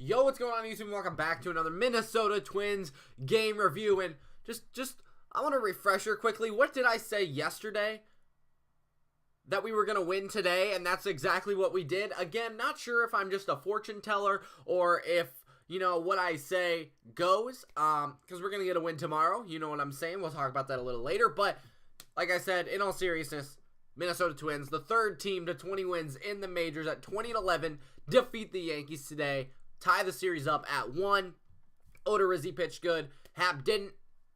Yo, what's going on YouTube? Welcome back to another Minnesota Twins game review. And I want to refresher quickly. What did I say yesterday? That we were going to win today, and that's exactly what we did. Again, not sure if I'm just a fortune teller or if, what I say goes. Because we're going to get a win tomorrow. You know what I'm saying? We'll talk about that a little later. But, like I said, in all seriousness, Minnesota Twins, the third team to 20 wins in the majors at 20-11, defeat the Yankees today. Tie the series up at 1. Odorizzi pitched good. Happ didn't.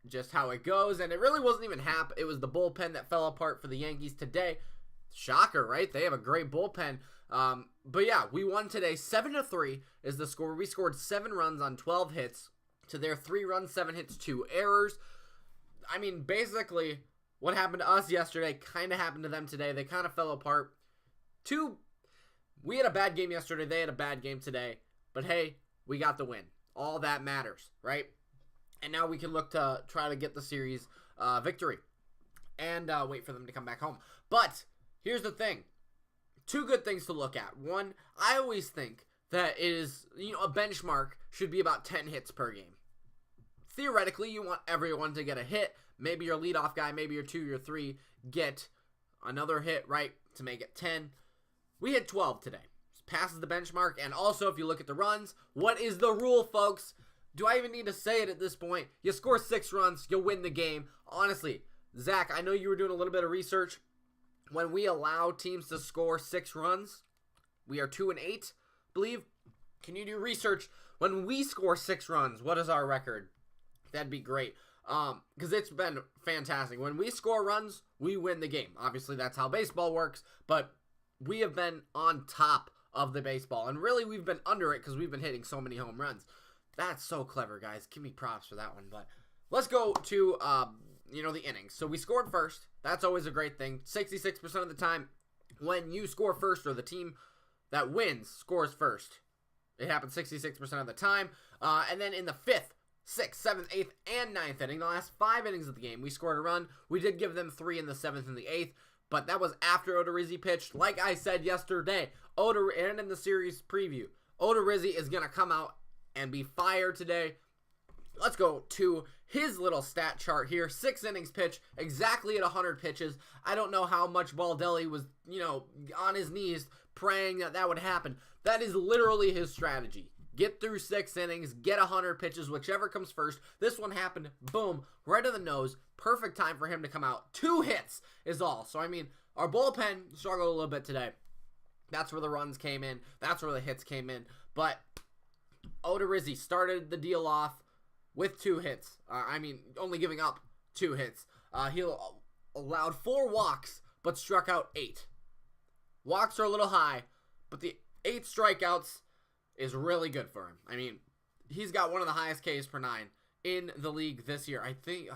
Just how it goes. And it really wasn't even Happ. It was the bullpen that fell apart for the Yankees today. Shocker, right? They have a great bullpen. But yeah, we won today. 7-3 is the score. We scored 7 runs on 12 hits to their 3 runs, 7 hits, 2 errors. I mean, basically, what happened to us yesterday kind of happened to them today. They kind of fell apart. We had a bad game yesterday. They had a bad game today. But hey, we got the win. All that matters, right? And now we can look to try to get the series victory and wait for them to come back home. But here's the thing. 2 good things to look at. One, I always think that it is, a benchmark should be about 10 hits per game. Theoretically, you want everyone to get a hit. Maybe your leadoff guy, maybe your 2, your 3 get another hit, right, to make it 10. We hit 12 today. Passes the benchmark. And also, if you look at the runs, what is the rule, folks? Do I even need to say it at this point? You score 6 runs, you'll win the game. Honestly, Zach, I know you were doing a little bit of research. When we allow teams to score 6 runs, we are 2-8, I believe. Can you do research? When we score 6 runs, what is our record? That'd be great. Because it's been fantastic. When we score runs, we win the game. Obviously, that's how baseball works. But we have been on top of the baseball. And really, we've been under it because we've been hitting so many home runs. That's so clever, guys. Give me props for that one. But let's go to, the innings. So we scored first. That's always a great thing. 66% of the time, when you score first or the team that wins scores first, it happens 66% of the time. And then in the 5th, 6th, 7th, 8th, and 9th inning, the last 5 innings of the game, we scored a run. We did give them 3 in the 7th and the 8th. But that was after Odorizzi pitched. Like I said yesterday, and in the series preview, Odorizzi is going to come out and be fired today. Let's go to his little stat chart here. 6 innings pitched, exactly at 100 pitches. I don't know how much Baldelli was, on his knees praying that would happen. That is literally his strategy. Get through 6 innings, get 100 pitches, whichever comes first. This one happened, boom, right on the nose. Perfect time for him to come out. 2 hits is all. So, our bullpen struggled a little bit today. That's where the runs came in. That's where the hits came in. But Odorizzi started the deal off with 2 hits. Only giving up 2 hits. He allowed 4 walks, but struck out 8. Walks are a little high, but the 8 strikeouts is really good for him. He's got one of the highest Ks per 9 in the league this year. I think,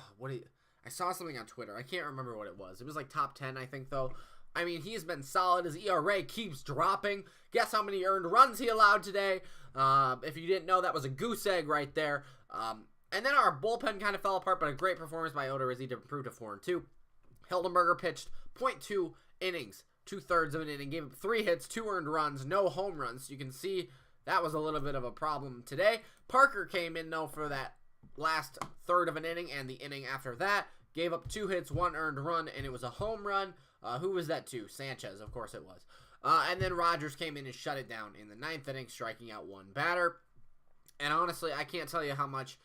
I saw something on Twitter. I can't remember what it was. It was like top 10, I think, though. He's been solid. His ERA keeps dropping. Guess how many earned runs he allowed today? If you didn't know, that was a goose egg right there. And then our bullpen kind of fell apart, but a great performance by Odorizzi to improve to 4-2. Hildenberger pitched .2 innings, 2/3 of an inning, gave up 3 hits, 2 earned runs, no home runs. You can see that was a little bit of a problem today. Parker came in, though, for that last third of an inning and the inning after that. Gave up 2 hits, 1 earned run, and it was a home run. Who was that to? Sanchez, of course it was. And then Rogers came in and shut it down in the 9th inning, striking out 1 batter. And honestly, I can't tell you how much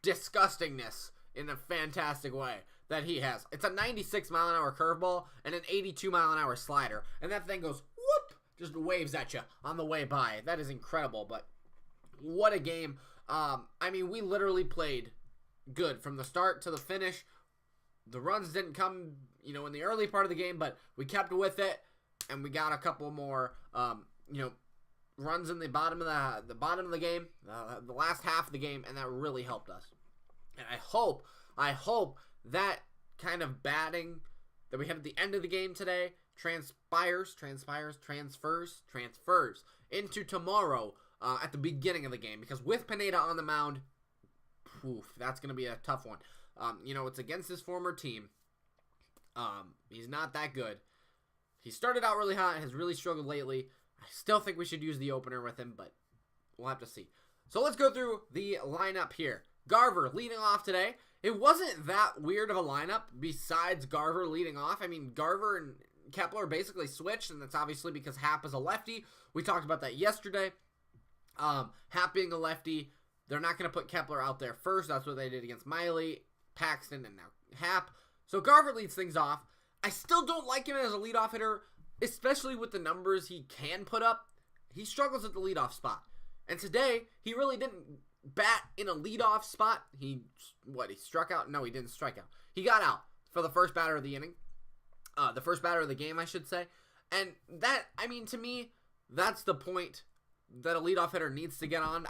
disgustingness in a fantastic way that he has. It's a 96-mile-an-hour curveball and an 82-mile-an-hour slider. And that thing goes, whoop, just waves at you on the way by. That is incredible, but what a game. We literally played good from the start to the finish. The runs didn't come, in the early part of the game, but we kept with it, and we got a couple more, runs in the bottom of the game, the last half of the game, and that really helped us. And I hope that kind of batting that we had at the end of the game today transfers into tomorrow at the beginning of the game, because with Pineda on the mound, that's going to be a tough one. It's against his former team. He's not that good. He started out really hot, has really struggled lately. I still think we should use the opener with him, but we'll have to see. So let's go through the lineup here. Garver leading off today. It wasn't that weird of a lineup besides Garver leading off. I mean, Garver and Kepler basically switched, and that's obviously because Happ is a lefty. We talked about that yesterday. Happ being a lefty, they're not going to put Kepler out there first. That's what they did against Miley, Paxton, and now Happ. So Garver leads things off. I still don't like him as a leadoff hitter, especially with the numbers he can put up. He struggles at the leadoff spot. And today, he really didn't bat in a leadoff spot. He struck out? No, he didn't strike out. He got out for the first batter of the inning. The first batter of the game, I should say. And that, I mean, to me, that's the point that a leadoff hitter needs to get on.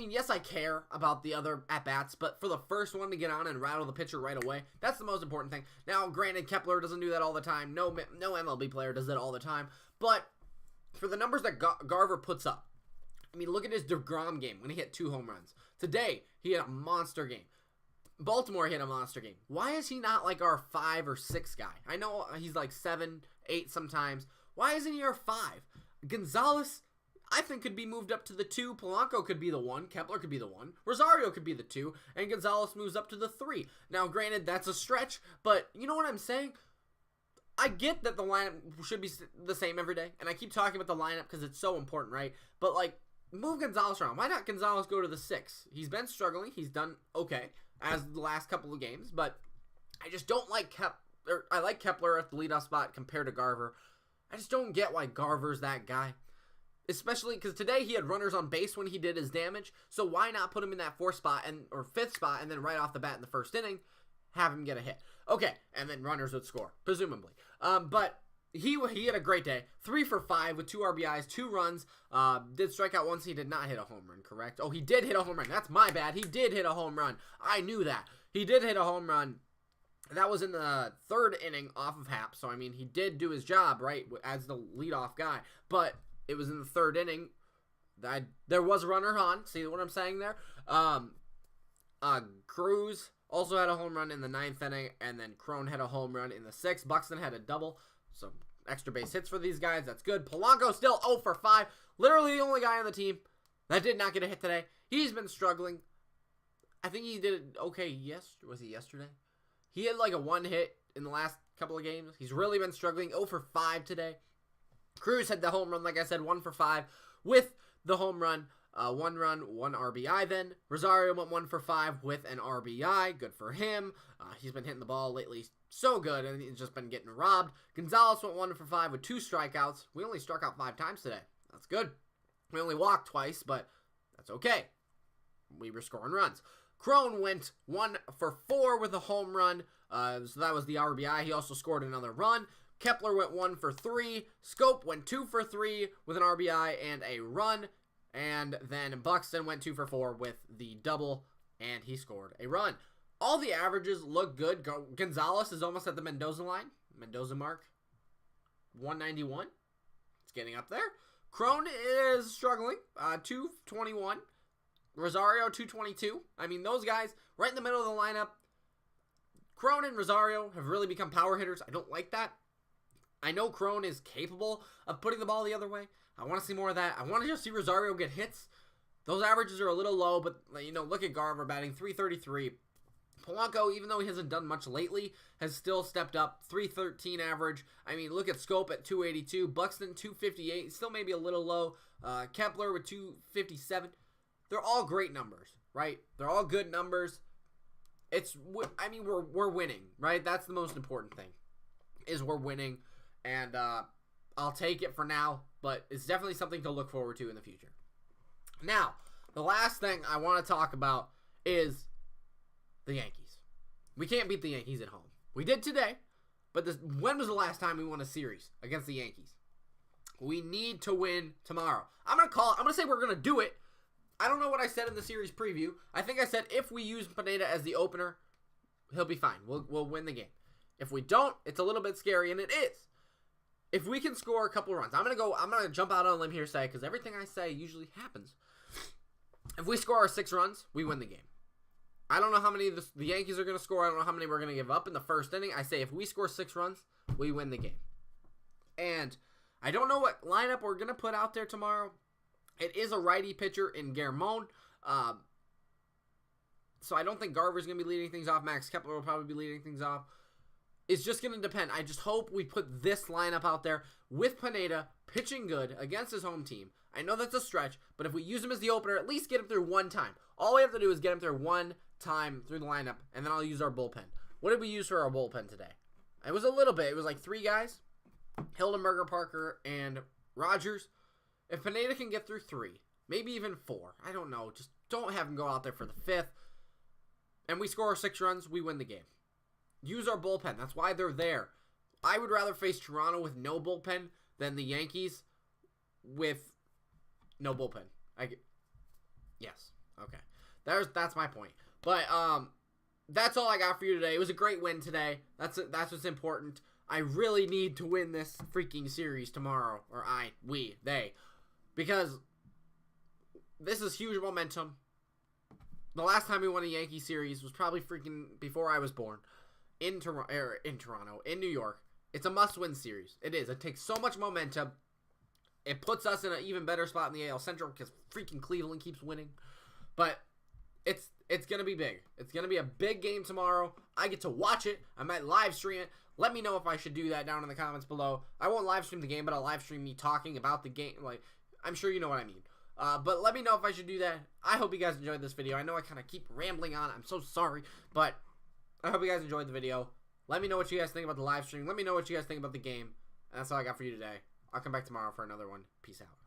Yes, I care about the other at-bats, but for the first one to get on and rattle the pitcher right away, that's the most important thing. Now, granted, Kepler doesn't do that all the time. No MLB player does that all the time. But for the numbers that Garver puts up, I mean, look at his DeGrom game when he hit 2 home runs. Today, he had a monster game. Baltimore hit a monster game. Why is he not like our 5 or 6 guy? I know he's like 7, 8 sometimes. Why isn't he our 5? Gonzalez, I think, could be moved up to the 2. Polanco could be the 1. Kepler could be the 1. Rosario could be the 2. And Gonzalez moves up to the 3. Now, granted, that's a stretch, but you know what I'm saying? I get that the lineup should be the same every day, and I keep talking about the lineup because it's so important, right? But, like, move Gonzalez around. Why not Gonzalez go to the 6? He's been struggling. He's done okay as the last couple of games, but I just don't like Kepler. I like Kepler at the leadoff spot compared to Garver. I just don't get why Garver's that guy. Especially because today he had runners on base when he did his damage, so why not put him in that 4th spot or 5th spot and then right off the bat in the first inning, have him get a hit. Okay, and then runners would score, presumably. But he had a great day. 3 for 5 with 2 RBIs, 2 runs. Did strike out once. He did not hit a home run, correct? Oh, he did hit a home run. That's my bad. He did hit a home run. I knew that. He did hit a home run. That was in the 3rd inning off of Happ. So, I mean, he did do his job, right, as the leadoff guy. But it was in the 3rd inning. There was a runner on. See what I'm saying there? Cruz also had a home run in the 9th inning, and then Crone had a home run in the 6th. Buxton had a double, so extra base hits for these guys. That's good. Polanco still 0 for 5. Literally the only guy on the team that did not get a hit today. He's been struggling. I think he did okay. Was he yesterday? He had like a 1 hit in the last couple of games. He's really been struggling. 0 for 5 today. Cruz had the home run, like I said, 1 for 5 with the home run. 1 run, 1 RBI then. Rosario went 1 for 5 with an RBI. Good for him. He's been hitting the ball lately so good, and he's just been getting robbed. Gonzalez went 1 for 5 with 2 strikeouts. We only struck out 5 times today. That's good. We only walked twice, but that's okay. We were scoring runs. Crone went 1 for 4 with a home run. So that was the RBI. He also scored another run. Kepler went 1 for 3. Scope went 2 for 3 with an RBI and a run. And then Buxton went 2 for 4 with the double, and he scored a run. All the averages look good. Gonzalez is almost at the Mendoza line. Mendoza mark. 191. It's getting up there. Crone is struggling. 221. Rosario, 222. I mean, those guys right in the middle of the lineup. Crone and Rosario have really become power hitters. I don't like that. I know Crone is capable of putting the ball the other way. I want to see more of that. I want to just see Rosario get hits. Those averages are a little low, but, you know, look at Garver batting .333. Polanco, even though he hasn't done much lately, has still stepped up. .313 average. I mean, look at Scope at .282. Buxton, .258. Still maybe a little low. Kepler with .257. They're all great numbers, right? They're all good numbers. We're winning, right? That's the most important thing, is we're winning. And I'll take it for now, but it's definitely something to look forward to in the future. Now, the last thing I want to talk about is the Yankees. We can't beat the Yankees at home. We did today, but when was the last time we won a series against the Yankees? We need to win tomorrow. I'm going to say we're going to do it. I don't know what I said in the series preview. I think I said if we use Pineda as the opener, he'll be fine. We'll win the game. If we don't, it's a little bit scary, and it is. If we can score a couple runs, I'm gonna jump out on a limb here, say, because everything I say usually happens. If we score our 6 runs, we win the game. I don't know how many the Yankees are gonna score. I don't know how many we're gonna give up in the first inning. I say if we score 6 runs, we win the game. And I don't know what lineup we're gonna put out there tomorrow. It is a righty pitcher in Guermon. So I don't think Garver's going to be leading things off. Max Kepler will probably be leading things off. It's just going to depend. I just hope we put this lineup out there with Pineda pitching good against his home team. I know that's a stretch, but if we use him as the opener, at least get him through one time. All we have to do is get him through one time through the lineup, and then I'll use our bullpen. What did we use for our bullpen today? It was a little bit. It was like 3 guys, Hildenberger, Parker, and Rogers. If Pineda can get through 3, maybe even 4, I don't know. Just don't have him go out there for the 5th. And we score 6 runs, we win the game. Use our bullpen. That's why they're there. I would rather face Toronto with no bullpen than the Yankees with no bullpen. Yes. Okay. That's my point. But that's all I got for you today. It was a great win today. That's what's important. I really need to win this freaking series tomorrow. Or they. Because this is huge momentum. The last time we won a Yankee series was probably freaking before I was born. In Toronto, in New York. It's a must-win series. It is. It takes so much momentum. It puts us in an even better spot in the AL Central because freaking Cleveland keeps winning. But it's going to be big. It's going to be a big game tomorrow. I get to watch it. I might live stream it. Let me know if I should do that down in the comments below. I won't live stream the game, but I'll live stream me talking about the game. Like, I'm sure you know what I mean. But let me know if I should do that. I hope you guys enjoyed this video. I know I kind of keep rambling on. I'm so sorry. But I hope you guys enjoyed the video. Let me know what you guys think about the live stream. Let me know what you guys think about the game. And that's all I got for you today. I'll come back tomorrow for another one. Peace out.